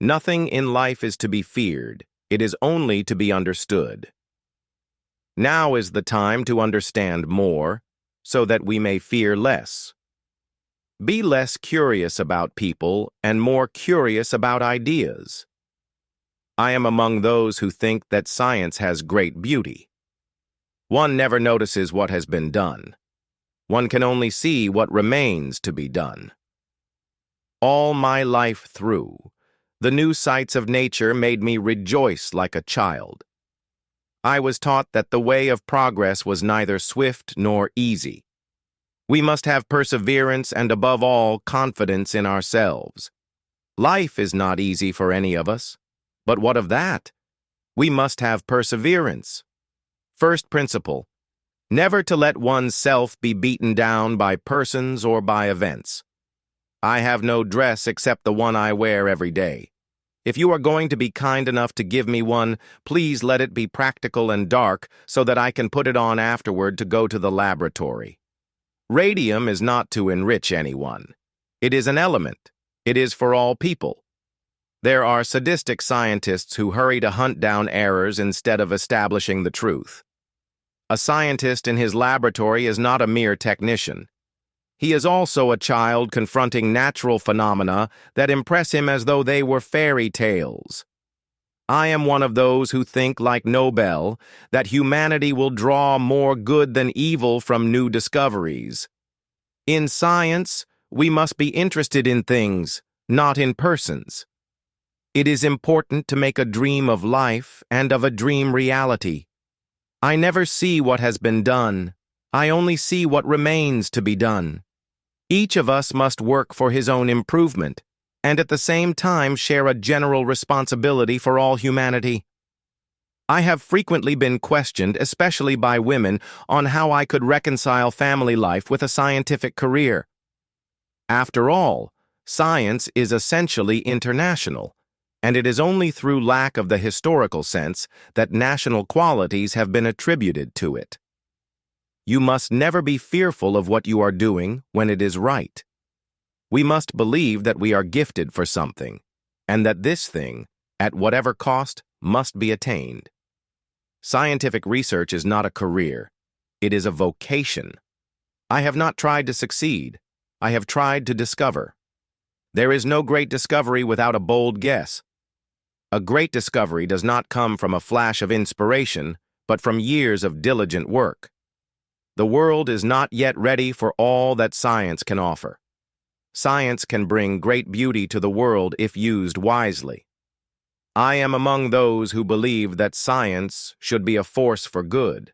Nothing in life is to be feared. It is only to be understood. Now is the time to understand more, so that we may fear less. Be less curious about people and more curious about ideas. I am among those who think that science has great beauty. One never notices what has been done. One can only see what remains to be done. All my life through, the new sights of nature made me rejoice like a child. I was taught that the way of progress was neither swift nor easy. We must have perseverance and, above all, confidence in ourselves. Life is not easy for any of us. But what of that? We must have perseverance. First principle: never to let one's self be beaten down by persons or by events. I have no dress except the one I wear every day. If you are going to be kind enough to give me one, please let it be practical and dark so that I can put it on afterward to go to the laboratory. Radium is not to enrich anyone. It is an element. It is for all people. There are sadistic scientists who hurry to hunt down errors instead of establishing the truth. A scientist in his laboratory is not a mere technician. He is also a child confronting natural phenomena that impress him as though they were fairy tales. I am one of those who think, like Nobel, that humanity will draw more good than evil from new discoveries. In science, we must be interested in things, not in persons. It is important to make a dream of life and of a dream reality. I never see what has been done. I only see what remains to be done. Each of us must work for his own improvement, and at the same time share a general responsibility for all humanity. I have frequently been questioned, especially by women, on how I could reconcile family life with a scientific career. After all, science is essentially international, and it is only through lack of the historical sense that national qualities have been attributed to it. You must never be fearful of what you are doing when it is right. We must believe that we are gifted for something, and that this thing, at whatever cost, must be attained. Scientific research is not a career. It is a vocation. I have not tried to succeed. I have tried to discover. There is no great discovery without a bold guess. A great discovery does not come from a flash of inspiration, but from years of diligent work. The world is not yet ready for all that science can offer. Science can bring great beauty to the world if used wisely. I am among those who believe that science should be a force for good.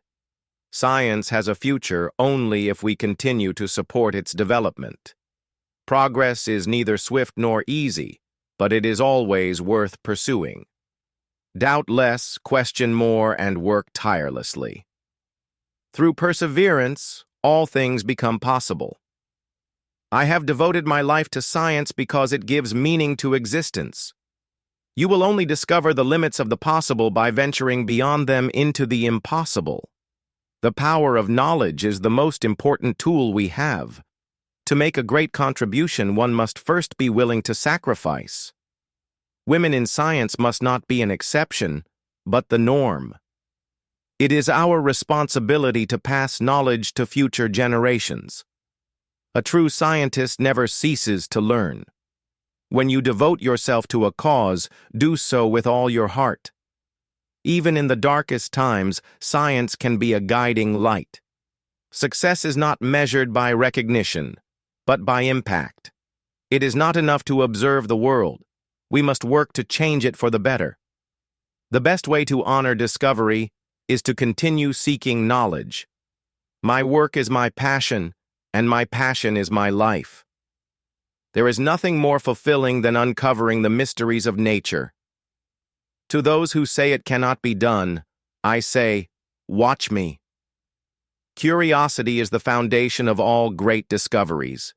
Science has a future only if we continue to support its development. Progress is neither swift nor easy, but it is always worth pursuing. Doubt less, question more, and work tirelessly. Through perseverance, all things become possible. I have devoted my life to science because it gives meaning to existence. You will only discover the limits of the possible by venturing beyond them into the impossible. The power of knowledge is the most important tool we have. To make a great contribution, one must first be willing to sacrifice. Women in science must not be an exception, but the norm. It is our responsibility to pass knowledge to future generations. A true scientist never ceases to learn. When you devote yourself to a cause, do so with all your heart. Even in the darkest times, science can be a guiding light. Success is not measured by recognition, but by impact. It is not enough to observe the world. We must work to change it for the better. The best way to honor discovery is to continue seeking knowledge. My work is my passion, and my passion is my life. There is nothing more fulfilling than uncovering the mysteries of nature. To those who say it cannot be done, I say, watch me. Curiosity is the foundation of all great discoveries.